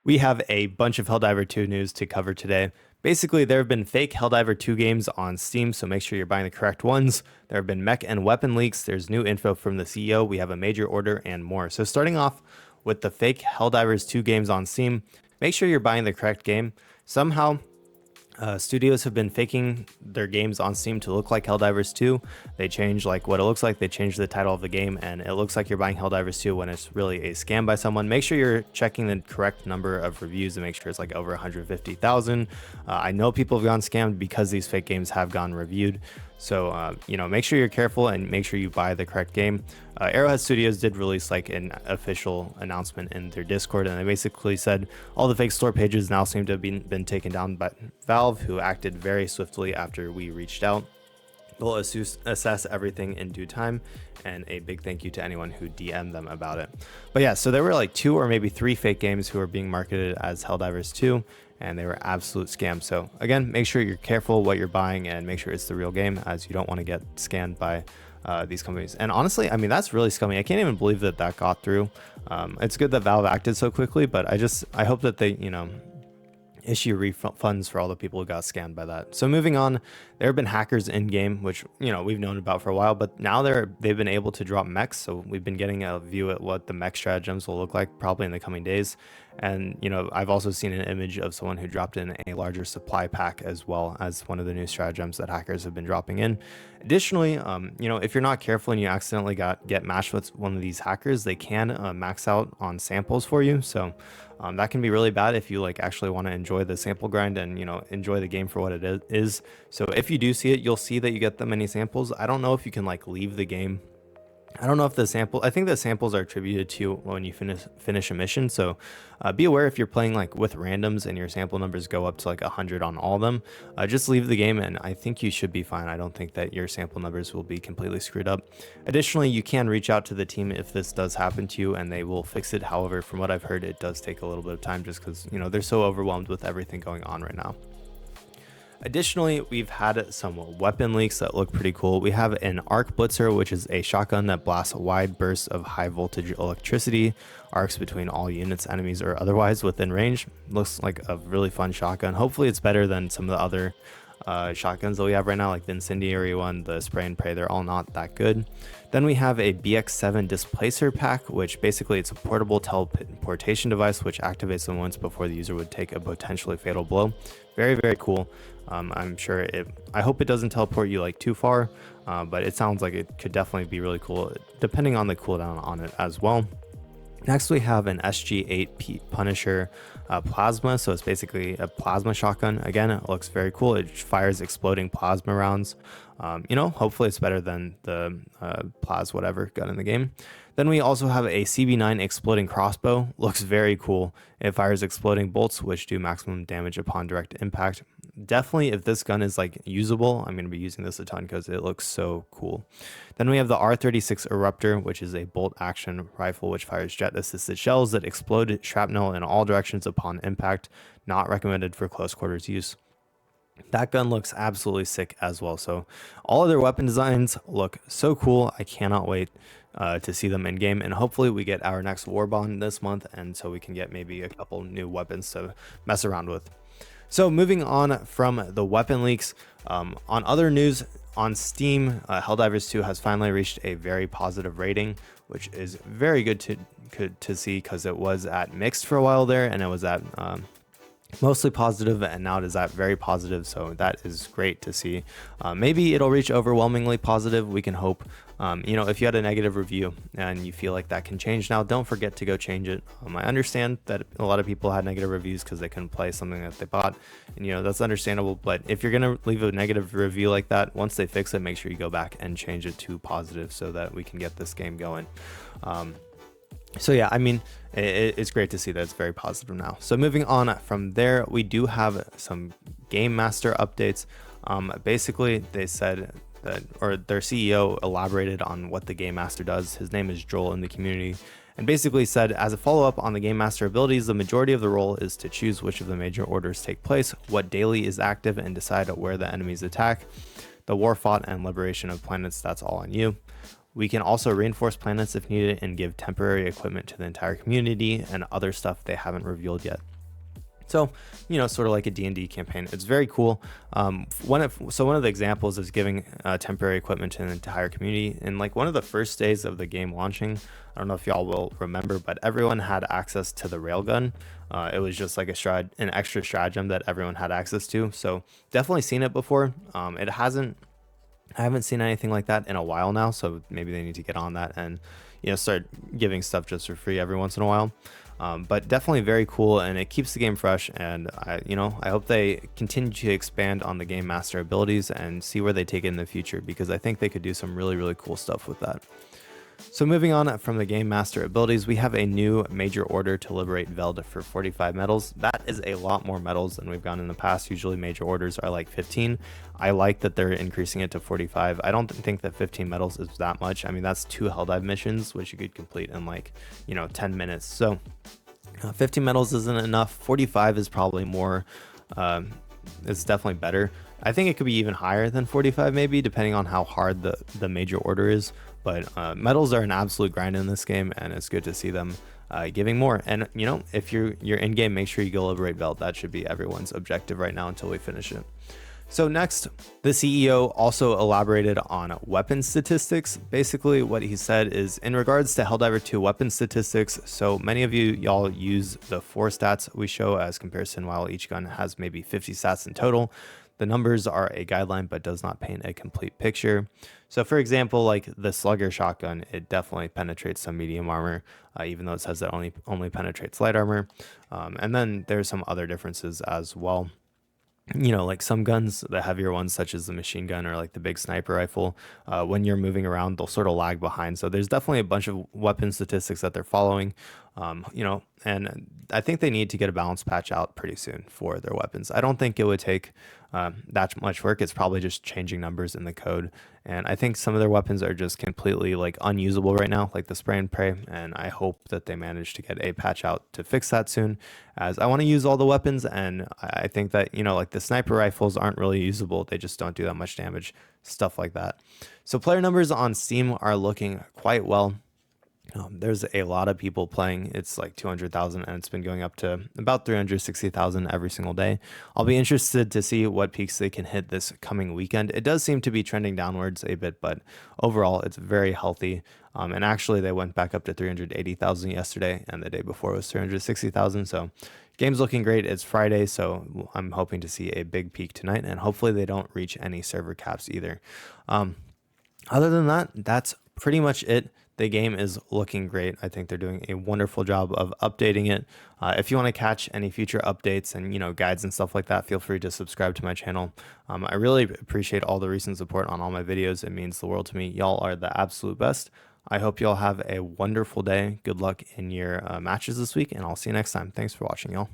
We have a bunch of Helldiver 2 news to cover today. Basically, there have been fake Helldiver 2 games on Steam, so make sure you're buying the correct ones. There have been mech and weapon leaks. There's new info from the CEO. We have a major order and more. So starting off with the fake Helldivers 2 games on Steam, make sure you're buying the correct game. Somehow, studios have been faking their games on Steam to look like Helldivers 2. They change like what it looks like. They change the title of the game, and it looks like you're buying Helldivers 2 when it's really a scam by someone. Make sure you're checking the correct number of reviews and make sure it's like over 150,000. I know people have gone scammed because these fake games have gone reviewed. So, make sure you're careful and make sure you buy the correct game. Arrowhead Studios did release like an official announcement in their Discord, and they basically said all the fake store pages now seem to have been taken down by Valve, who acted very swiftly after we reached out. We'll assess everything in due time, and a big thank you to anyone who DM'd them about it. But yeah, so there were like 2 or maybe 3 fake games who were being marketed as Helldivers 2, and they were absolute scams. So again, make sure you're careful what you're buying and make sure it's the real game, as you don't want to get scammed by these companies. And honestly, I mean, that's really scummy. I can't even believe that got through. It's good that Valve acted so quickly, but I hope that they, issue refunds for all the people who got scammed by that. So moving on, there have been hackers in game, which we've known about for a while, but now they've been able to drop mechs. So we've been getting a view at what the mech stratagems will look like probably in the coming days. And I've also seen an image of someone who dropped in a larger supply pack as well as one of the new stratagems that hackers have been dropping in. Additionally, if you're not careful and you accidentally get matched with one of these hackers, they can max out on samples for you. So that can be really bad if you actually want to enjoy the sample grind and enjoy the game for what it is. So if you do see it, you'll see that you get the many samples. I don't know if you can leave the game. I don't know if I think the samples are attributed to when you finish a mission. So be aware if you're playing with randoms and your sample numbers go up to 100 on all of them, just leave the game and I think you should be fine. I don't think that your sample numbers will be completely screwed up. Additionally, you can reach out to the team if this does happen to you and they will fix it. However, from what I've heard, it does take a little bit of time just because, they're so overwhelmed with everything going on right now. Additionally, we've had some weapon leaks that look pretty cool. We have an arc blitzer, which is a shotgun that blasts wide bursts of high voltage electricity, arcs between all units, enemies, or otherwise within range. Looks like a really fun shotgun. Hopefully it's better than some of the other shotguns that we have right now, like the incendiary one, the spray and pray. They're all not that good. Then we have a BX7 displacer pack, which basically it's a portable teleportation device which activates them once before the user would take a potentially fatal blow. Very, very cool. I'm sure I hope it doesn't teleport you too far, but it sounds like it could definitely be really cool depending on the cooldown on it as well. Next, we have an SG8 Punisher plasma. So it's basically a plasma shotgun. Again, it looks very cool. It fires exploding plasma rounds. Hopefully it's better than the plas whatever gun in the game. Then we also have a CB9 exploding crossbow. Looks very cool. It fires exploding bolts, which do maximum damage upon direct impact. Definitely, if this gun is usable, I'm going to be using this a ton because it looks so cool. Then we have the R36 Eruptor, which is a bolt action rifle which fires jet assisted shells that explode shrapnel in all directions upon impact. Not recommended for close quarters use. That gun looks absolutely sick as well. So all of their weapon designs look so cool. I cannot wait to see them in game, and hopefully we get our next war bond this month, and so we can get maybe a couple new weapons to mess around with. So moving on from the weapon leaks, on other news on Steam, Helldivers 2 has finally reached a very positive rating, which is very good to see because it was at mixed for a while there, and it was at mostly positive, and now it is at very positive. So that is great to see. Maybe it'll reach overwhelmingly positive. We can hope. If you had a negative review and you feel like that can change now, don't forget to go change it. I understand that a lot of people had negative reviews because they couldn't play something that they bought, and that's understandable. But if you're gonna leave a negative review like that, once they fix it, make sure you go back and change it to positive so that we can get this game going. So yeah, I mean, it's great to see that it's very positive now. So moving on from there, we do have some Game Master updates. Basically, they said that, or their CEO elaborated on what the Game Master does. His name is Joel in the community, and basically said, as a follow-up on the Game Master abilities, the majority of the role is to choose which of the major orders take place, what daily is active, and decide where the enemies attack. The war fought and liberation of planets, that's all on you. We can also reinforce planets if needed and give temporary equipment to the entire community and other stuff they haven't revealed yet. So, sort of like a D&D campaign. It's very cool. One of the examples is giving temporary equipment to an entire community. And like one of the first days of the game launching, I don't know if y'all will remember, but everyone had access to the railgun. It was just like an extra stratagem that everyone had access to. So definitely seen it before. I haven't seen anything like that in a while now. So maybe they need to get on that and start giving stuff just for free every once in a while. But definitely very cool, and it keeps the game fresh. And I hope they continue to expand on the game master abilities and see where they take it in the future, because I think they could do some really, really cool stuff with that. So moving on from the game master abilities, we have a new major order to liberate Veld for 45 medals. That is a lot more medals than we've gone in the past. Usually major orders are like 15. I like that they're increasing it to 45. I don't think that 15 medals is that much. I mean, that's 2 Helldive missions, which you could complete in like, 10 minutes. So 15 medals isn't enough. 45 is probably more. It's definitely better. I think it could be even higher than 45, maybe, depending on how hard the major order is. But medals are an absolute grind in this game, and it's good to see them giving more. And if you're in game, make sure you go liberate Veld. That should be everyone's objective right now until we finish it. So next, the CEO also elaborated on weapon statistics. Basically, what he said is in regards to Helldiver 2 weapon statistics. So many of y'all use the 4 stats we show as comparison, while each gun has maybe 50 stats in total. The numbers are a guideline, but does not paint a complete picture. So for example, like the Slugger shotgun, it definitely penetrates some medium armor, even though it says that only penetrates light armor. And then there's some other differences as well. Like some guns, the heavier ones, such as the machine gun or like the big sniper rifle, when you're moving around, they'll sort of lag behind. So there's definitely a bunch of weapon statistics that they're following, and I think they need to get a balance patch out pretty soon for their weapons. I don't think it would take that much work. It's probably just changing numbers in the code. And I think some of their weapons are just completely like unusable right now, like the spray and pray. And I hope that they manage to get a patch out to fix that soon, as I want to use all the weapons. And I think that, like the sniper rifles aren't really usable. They just don't do that much damage, stuff like that. So player numbers on Steam are looking quite well. There's a lot of people playing. It's like 200,000, and it's been going up to about 360,000 every single day. I'll be interested to see what peaks they can hit this coming weekend. It does seem to be trending downwards a bit, but overall it's very healthy. And actually they went back up to 380,000 yesterday, and the day before was 360,000. So game's looking great. It's Friday, so I'm hoping to see a big peak tonight, and hopefully they don't reach any server caps either. Other than that, that's pretty much it. The game is looking great. I think they're doing a wonderful job of updating it. If you want to catch any future updates and guides and stuff like that, feel free to subscribe to my channel. I really appreciate all the recent support on all my videos. It means the world to me. Y'all are the absolute best. I hope y'all have a wonderful day. Good luck in your matches this week, and I'll see you next time. Thanks for watching, y'all.